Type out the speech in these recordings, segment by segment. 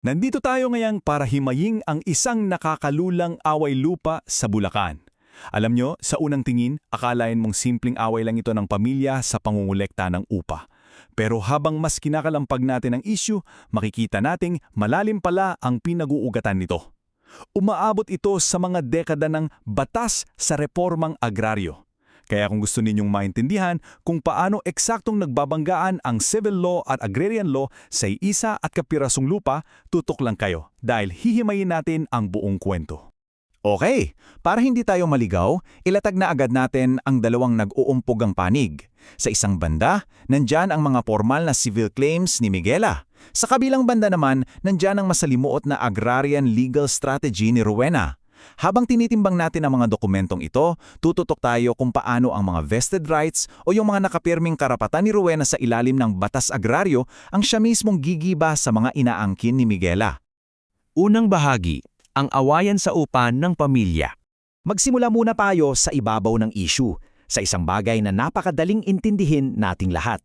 Nandito tayo ngayon para himaying ang isang nakakalulang away lupa sa Bulacan. Alam nyo, sa unang tingin, akalain mong simpleng away lang ito ng pamilya sa pangungulekta ng upa. Pero habang mas kinakalampag natin ang issue, makikita nating malalim pala ang pinag-uugatan nito. Umaabot ito sa mga dekada ng batas sa reformang agraryo. Kaya kung gusto ninyong maintindihan kung paano eksaktong nagbabanggaan ang civil law at agrarian law sa isa at kapirasong lupa, tutok lang kayo dahil hihimayin natin ang buong kwento. Okay, para hindi tayo maligaw, ilatag na agad natin ang dalawang nag-uumpog ang panig. Sa isang banda, nandyan ang mga formal na civil claims ni Miguela. Sa kabilang banda naman, nandyan ang masalimuot na agrarian legal strategy ni Rowena. Habang tinitimbang natin ang mga dokumentong ito, tututok tayo kung paano ang mga vested rights o yung mga nakapirming karapatan ni Rowena sa ilalim ng batas agraryo ang siya mismong gigiba sa mga inaangkin ni Miguela. Unang bahagi, ang awayan sa upa ng pamilya. Magsimula muna tayo sa ibabaw ng issue, sa isang bagay na napakadaling intindihin nating lahat.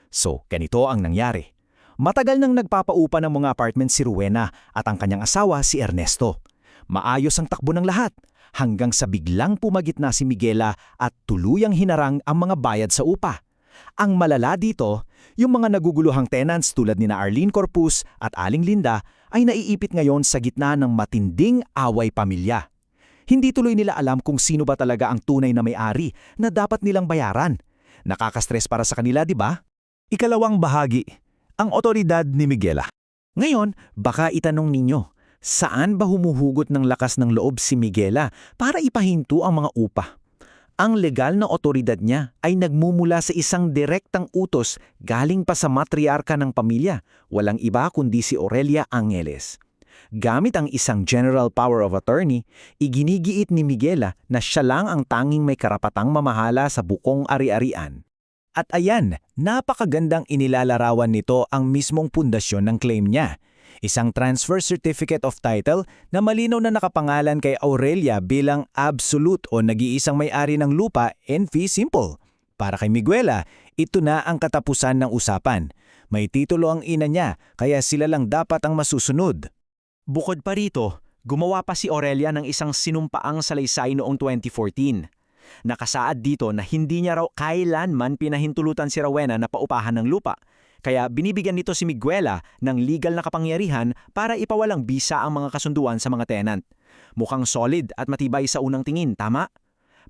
So, ganito ang nangyari. Matagal nang nagpapaupa ng mga apartment si Rowena at ang kanyang asawa si Ernesto. Maayos ang takbo ng lahat, hanggang sa biglang pumagitna si Miguela at tuluyang hinarang ang mga bayad sa upa. Ang malala dito, yung mga naguguluhang tenants tulad ni Arlene Corpus at Aling Linda ay naiipit ngayon sa gitna ng matinding away pamilya. Hindi tuloy nila alam kung sino ba talaga ang tunay na may-ari na dapat nilang bayaran. Nakaka-stress para sa kanila, di ba? Ikalawang bahagi, ang otoridad ni Miguela. Ngayon, baka itanong ninyo, saan ba humuhugot ng lakas ng loob si Miguela para ipahinto ang mga upa? Ang legal na otoridad niya ay nagmumula sa isang direktang utos galing pa sa matriarka ng pamilya, walang iba kundi si Aurelia Angeles. Gamit ang isang general power of attorney, iginigiit ni Miguela na siya lang ang tanging may karapatang mamahala sa bukong ari-arian. At ayan, napakagandang inilalarawan nito ang mismong pundasyon ng claim niya. Isang transfer certificate of title na malinaw na nakapangalan kay Aurelia bilang absolute o nag-iisang may-ari ng lupa in fee simple. Para kay Miguela, ito na ang katapusan ng usapan. May titulo ang ina niya, kaya sila lang dapat ang masusunod. Bukod pa rito, gumawa pa si Aurelia ng isang sinumpaang salaysay noong 2014. Nakasaad dito na hindi niya raw kailanman pinahintulutan si Rowena na paupahan ng lupa. Kaya binibigyan nito si Miguela ng legal na kapangyarihan para ipawalang bisa ang mga kasunduan sa mga tenant. Mukhang solid at matibay sa unang tingin, tama?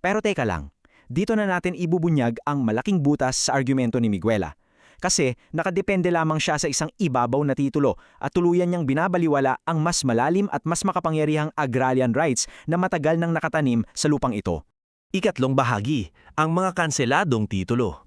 Pero teka lang, dito na natin ibubunyag ang malaking butas sa argumento ni Miguela. Kasi nakadepende lamang siya sa isang ibabaw na titulo at tuluyan niyang binabaliwala ang mas malalim at mas makapangyarihang agrarian rights na matagal nang nakatanim sa lupang ito. Ikatlong bahagi, ang mga kanseladong titulo.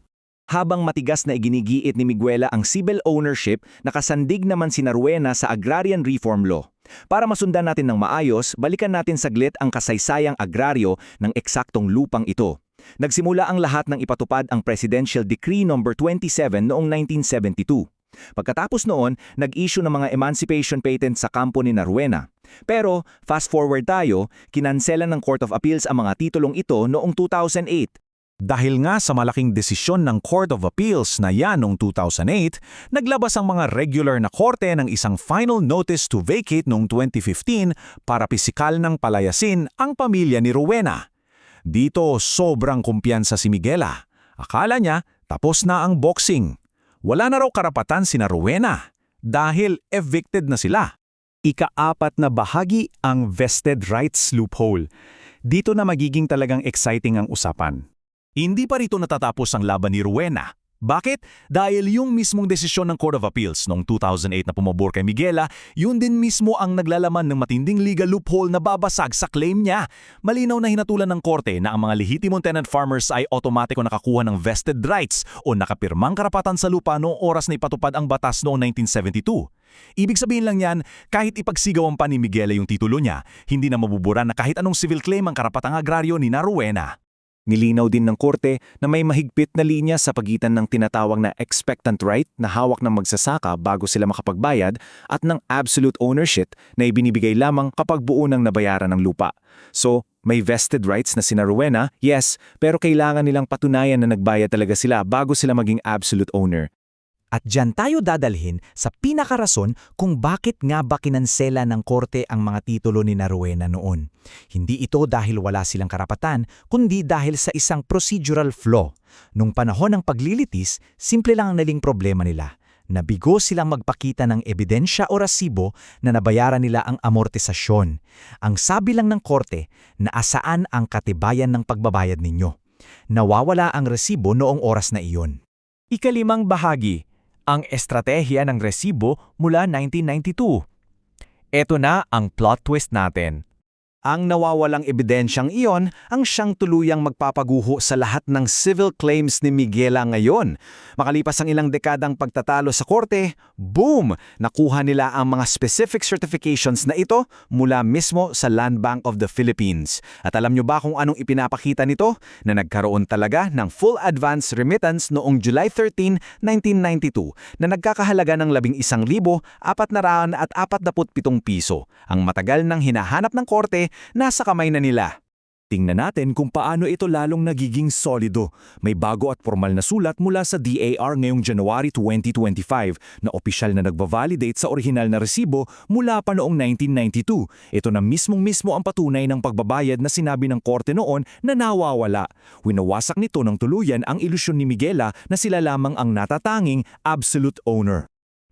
Habang matigas na iginigiit ni Miguela ang civil ownership, nakasandig naman si Rowena sa Agrarian Reform Law. Para masundan natin ng maayos, balikan natin saglit ang kasaysayang agraryo ng eksaktong lupang ito. Nagsimula ang lahat ng ipatupad ang Presidential Decree No. 27 noong 1972. Pagkatapos noon, nag-issue ng mga emancipation patent sa kampo ni Rowena. Pero, fast forward tayo, kinanselan ng Court of Appeals ang mga titulong ito noong 2008. Dahil nga sa malaking desisyon ng Court of Appeals na yan noong 2008, naglabas ang mga regular na korte ng isang final notice to vacate noong 2015 para pisikal ng palayasin ang pamilya ni Rowena. Dito sobrang kumpiyansa si Miguela. Akala niya tapos na ang boxing. Wala na raw karapatan sina Rowena dahil evicted na sila. Ika-apat na bahagi ang vested rights loophole. Dito na magiging talagang exciting ang usapan. Hindi pa rito natatapos ang laban ni Rowena. Bakit? Dahil yung mismong desisyon ng Court of Appeals noong 2008 na pumabor kay Miguela, yun din mismo ang naglalaman ng matinding legal loophole na babasag sa claim niya. Malinaw na hinatulan ng korte na ang mga lehitimong tenant farmers ay automatiko nakakuha ng vested rights o nakapirmang karapatan sa lupa noong oras na ipatupad ang batas noong 1972. Ibig sabihin lang yan, kahit ipagsigawan pa ni Miguela yung titulo niya, hindi na mabubura na kahit anong civil claim ang karapatang agraryo ni Rowena. Nilinaw din ng korte na may mahigpit na linya sa pagitan ng tinatawag na expectant right na hawak ng magsasaka bago sila makapagbayad at ng absolute ownership na ibinibigay lamang kapag buo nang nabayaran ng lupa. So, may vested rights na sina Rowena, yes, pero kailangan nilang patunayan na nagbayad talaga sila bago sila maging absolute owner. At dyan tayo dadalhin sa pinakarason kung bakit nga ba kinansela ng korte ang mga titulo ni Rowena noon. Hindi ito dahil wala silang karapatan, kundi dahil sa isang procedural flaw. Nung panahon ng paglilitis, simple lang ang naling problema nila. Nabigo silang magpakita ng ebidensya o resibo na nabayaran nila ang amortisasyon. Ang sabi lang ng korte na asaan ang katibayan ng pagbabayad ninyo. Nawawala ang resibo noong oras na iyon. Ikalimang bahagi, ang estratehiya ng resibo mula 1992. Ito na ang plot twist natin. Ang nawawalang ebidensyang iyon ang siyang tuluyang magpapaguho sa lahat ng civil claims ni Miguela ngayon. Makalipas ang ilang dekadang pagtatalo sa korte, boom! Nakuha nila ang mga specific certifications na ito mula mismo sa Land Bank of the Philippines. At alam nyo ba kung anong ipinapakita nito? Na nagkaroon talaga ng full advance remittance noong July 13, 1992 na nagkakahalaga ng 11,447 piso. Ang matagal nang hinahanap ng korte nasa kamay na nila. Tingnan natin kung paano ito lalong nagiging solido. May bago at formal na sulat mula sa DAR ngayong January 2025 na opisyal na nagbavalidate sa orihinal na resibo mula pa noong 1992. Ito na mismo ang patunay ng pagbabayad na sinabi ng korte noon na nawawala. Winawasak nito ng tuluyan ang ilusyon ni Miguela na sila lamang ang natatanging absolute owner.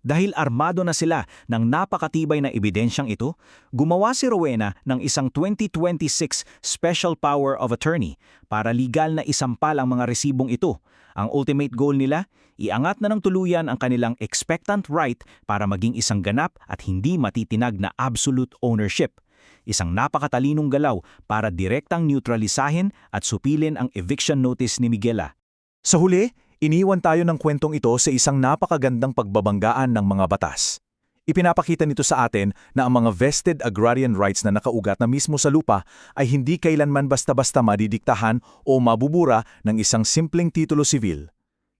Dahil armado na sila ng napakatibay na ebidensyang ito, gumawa si Rowena ng isang 2026 Special Power of Attorney para legal na isampal ang mga resibong ito. Ang ultimate goal nila, iangat na ng tuluyan ang kanilang expectant right para maging isang ganap at hindi matitinag na absolute ownership. Isang napakatalinong galaw para direktang neutralisahin at supilin ang eviction notice ni Miguela. Sa huli, iniwan tayo ng kwentong ito sa isang napakagandang pagbabanggaan ng mga batas. Ipinapakita nito sa atin na ang mga vested agrarian rights na nakaugat na mismo sa lupa ay hindi kailanman basta-basta madidiktahan o mabubura ng isang simpleng titulo sibil.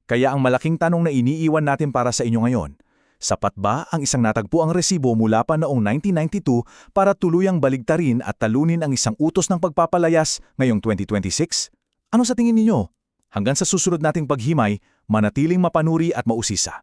Kaya ang malaking tanong na iniiwan natin para sa inyo ngayon, sapat ba ang isang natagpuang resibo mula pa noong 1992 para tuluyang baligtarin at talunin ang isang utos ng pagpapalayas ngayong 2026? Ano sa tingin ninyo? Hanggang sa susunod nating paghimay, manatiling mapanuri at mausisa.